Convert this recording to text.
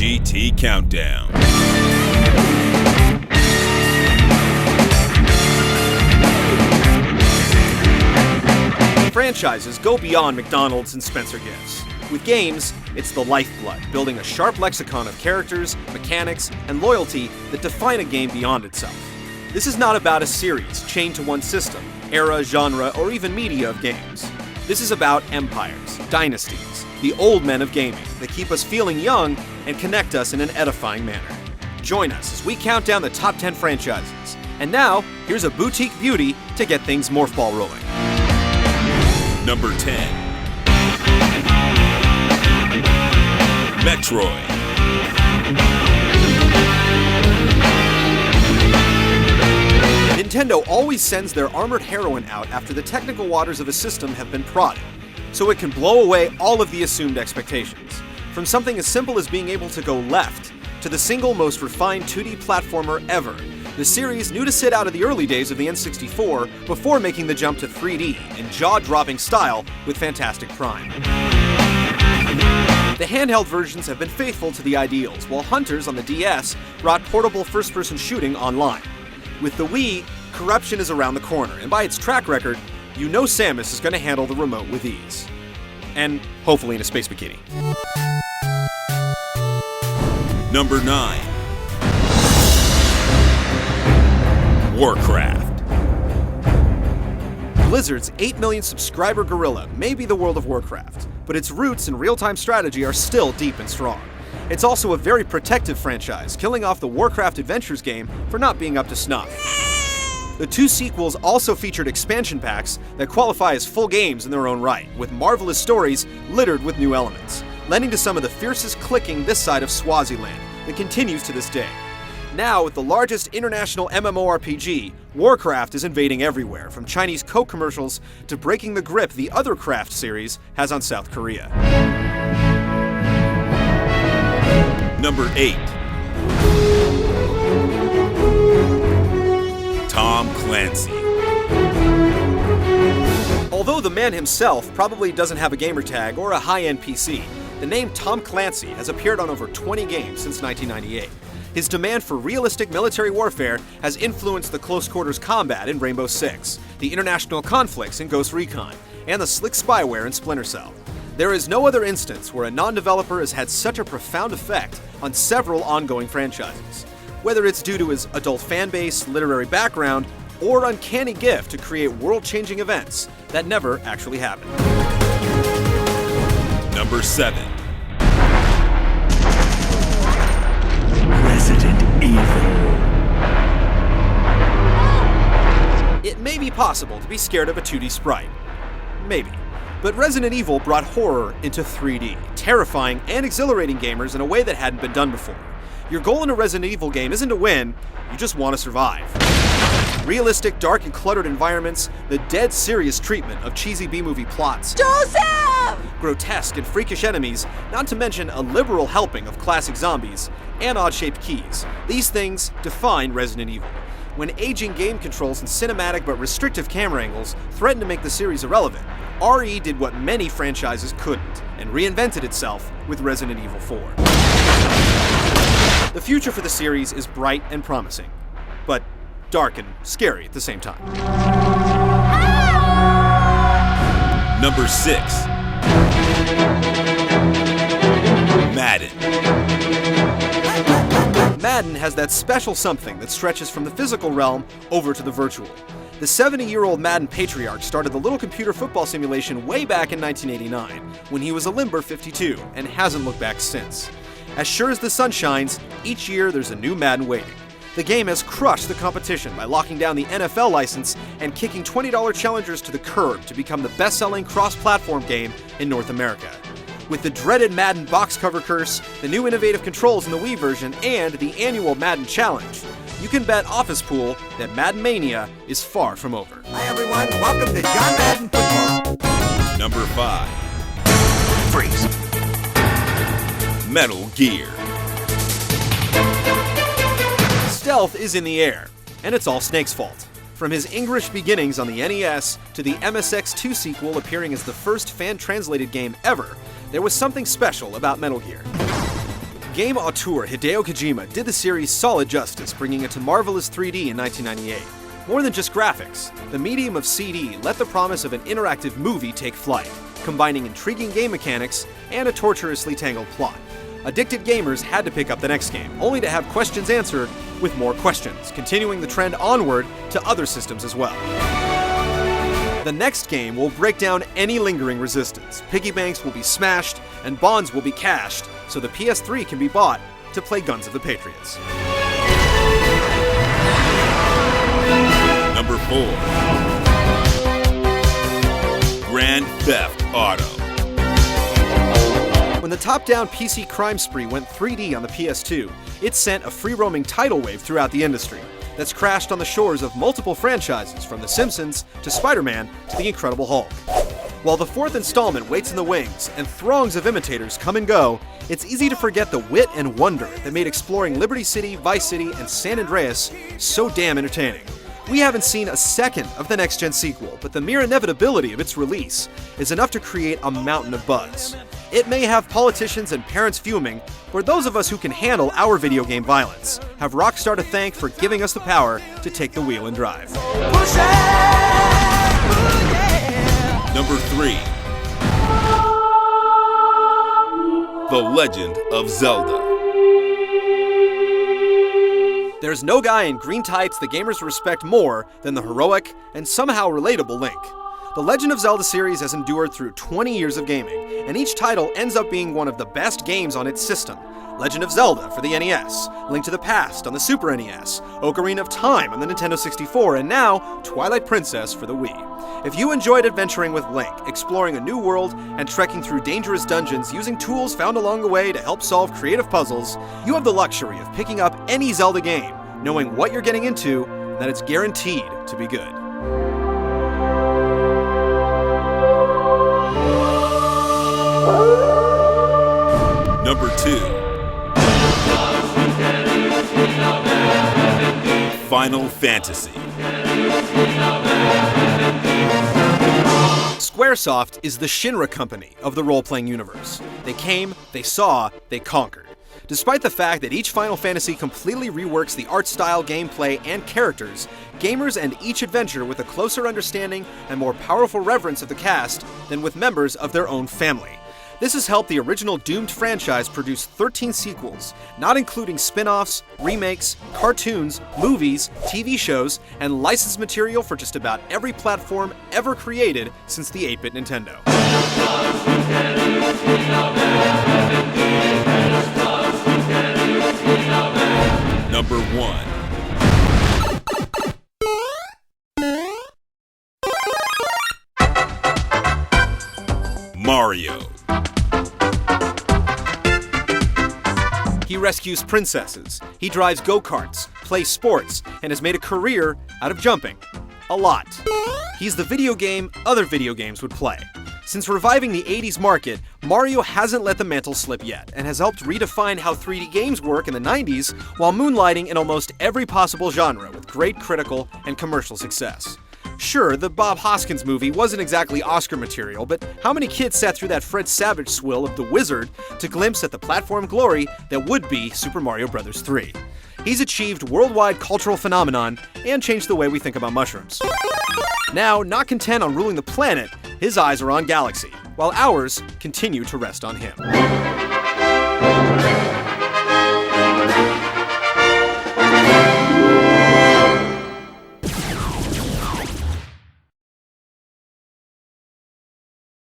GT Countdown. Franchises go beyond McDonald's and Spencer gifts. With games, it's the lifeblood, building a sharp lexicon of characters, mechanics, and loyalty that define a game beyond itself. This is not about a series chained to one system, era, genre, or even media of games. This is about empires, dynasties, the old men of gaming that keep us feeling young and connect us in an edifying manner. Join us as we count down the top 10 franchises. And now, here's a boutique beauty to get things morph ball rolling. Number 10. Metroid. Nintendo always sends their armored heroine out after the technical waters of a system have been prodded, so it can blow away all of the assumed expectations. From something as simple as being able to go left, to the single most refined 2D platformer ever, the series knew to sit out of the early days of the N64 before making the jump to 3D in jaw-dropping style with Fantastic Prime. The handheld versions have been faithful to the ideals, while Hunters on the DS brought portable first-person shooting online. With the Wii, corruption is around the corner, and by its track record, you know Samus is going to handle the remote with ease. And hopefully in a space bikini. Number 9. Warcraft. Blizzard's 8 million subscriber gorilla may be the World of Warcraft, but its roots in real-time strategy are still deep and strong. It's also a very protective franchise, killing off the Warcraft Adventures game for not being up to snuff. The 2 sequels also featured expansion packs that qualify as full games in their own right, with marvelous stories littered with new elements, lending to some of the fiercest clicking this side of Swaziland that continues to this day. Now, with the largest international MMORPG, Warcraft is invading everywhere, from Chinese Coke commercials to breaking the grip the other Craft series has on South Korea. Number 8. Tom Clancy. Although the man himself probably doesn't have a gamertag or a high-end PC, the name Tom Clancy has appeared on over 20 games since 1998. His demand for realistic military warfare has influenced the close-quarters combat in Rainbow Six, the international conflicts in Ghost Recon, and the slick spyware in Splinter Cell. There is no other instance where a non-developer has had such a profound effect on several ongoing franchises, whether it's due to his adult fanbase, literary background, or uncanny gift to create world-changing events that never actually happened. Number 7. Resident Evil. It may be possible to be scared of a 2D sprite. Maybe. But Resident Evil brought horror into 3D, terrifying and exhilarating gamers in a way that hadn't been done before. Your goal in a Resident Evil game isn't to win, you just want to survive. Realistic, dark, and cluttered environments, the dead serious treatment of cheesy B-movie plots, Joseph! grotesque and freakish enemies, not to mention a liberal helping of classic zombies, and odd-shaped keys. These things define Resident Evil. When aging game controls and cinematic but restrictive camera angles threatened to make the series irrelevant, RE did what many franchises couldn't, and reinvented itself with Resident Evil 4. The future for the series is bright and promising, but dark and scary at the same time. Number 6. Madden. Madden has that special something that stretches from the physical realm over to the virtual. The 70-year-old Madden patriarch started the little computer football simulation way back in 1989, when he was a limber 52, and hasn't looked back since. As sure as the sun shines, each year there's a new Madden waiting. The game has crushed the competition by locking down the NFL license and kicking $20 challengers to the curb to become the best-selling cross-platform game in North America. With the dreaded Madden box cover curse, the new innovative controls in the Wii version, and the annual Madden Challenge, you can bet Office Pool that Madden Mania is far from over. Hi everyone, welcome to John Madden Football. Number 5. Freeze. Metal Gear. Stealth is in the air, and it's all Snake's fault. From his English beginnings on the NES to the MSX2 sequel appearing as the first fan-translated game ever, there was something special about Metal Gear. Game auteur Hideo Kojima did the series solid justice, bringing it to marvelous 3D in 1998. More than just graphics, the medium of CD let the promise of an interactive movie take flight, combining intriguing game mechanics and a torturously tangled plot. Addicted gamers had to pick up the next game, only to have questions answered with more questions, continuing the trend onward to other systems as well. The next game will break down any lingering resistance. Piggy banks will be smashed, and bonds will be cashed, so the PS3 can be bought to play Guns of the Patriots. Number 4. Grand Theft Auto. When the top-down PC crime spree went 3D on the PS2, it sent a free-roaming tidal wave throughout the industry that's crashed on the shores of multiple franchises, from The Simpsons to Spider-Man to The Incredible Hulk. While the fourth installment waits in the wings and throngs of imitators come and go, it's easy to forget the wit and wonder that made exploring Liberty City, Vice City, and San Andreas so damn entertaining. We haven't seen a second of the next-gen sequel, but the mere inevitability of its release is enough to create a mountain of buzz. It may have politicians and parents fuming, but those of us who can handle our video game violence have Rockstar to thank for giving us the power to take the wheel and drive. Number 3. The Legend of Zelda. There's no guy in green tights the gamers respect more than the heroic and somehow relatable Link. The Legend of Zelda series has endured through 20 years of gaming, and each title ends up being one of the best games on its system. Legend of Zelda for the NES, Link to the Past on the Super NES, Ocarina of Time on the Nintendo 64, and now Twilight Princess for the Wii. If you enjoyed adventuring with Link, exploring a new world, and trekking through dangerous dungeons using tools found along the way to help solve creative puzzles, you have the luxury of picking up any Zelda game, knowing what you're getting into, and that it's guaranteed to be good. Number 2. Final Fantasy. Squaresoft is the Shinra company of the role-playing universe. They came, they saw, they conquered. Despite the fact that each Final Fantasy completely reworks the art style, gameplay, and characters, gamers end each adventure with a closer understanding and more powerful reverence of the cast than with members of their own family. This has helped the original Doomed franchise produce 13 sequels, not including spin-offs, remakes, cartoons, movies, TV shows, and licensed material for just about every platform ever created since the 8-bit Nintendo. Number 1. Mario. He rescues princesses, he drives go-karts, plays sports, and has made a career out of jumping. A lot. He's the video game other video games would play. Since reviving the 80s market, Mario hasn't let the mantle slip yet, and has helped redefine how 3D games work in the 90s while moonlighting in almost every possible genre with great critical and commercial success. Sure, the Bob Hoskins movie wasn't exactly Oscar material, but how many kids sat through that Fred Savage swill of The Wizard to glimpse at the platform glory that would be Super Mario Bros. 3? He's achieved worldwide cultural phenomenon and changed the way we think about mushrooms. Now, not content on ruling the planet, his eyes are on Galaxy, while ours continue to rest on him.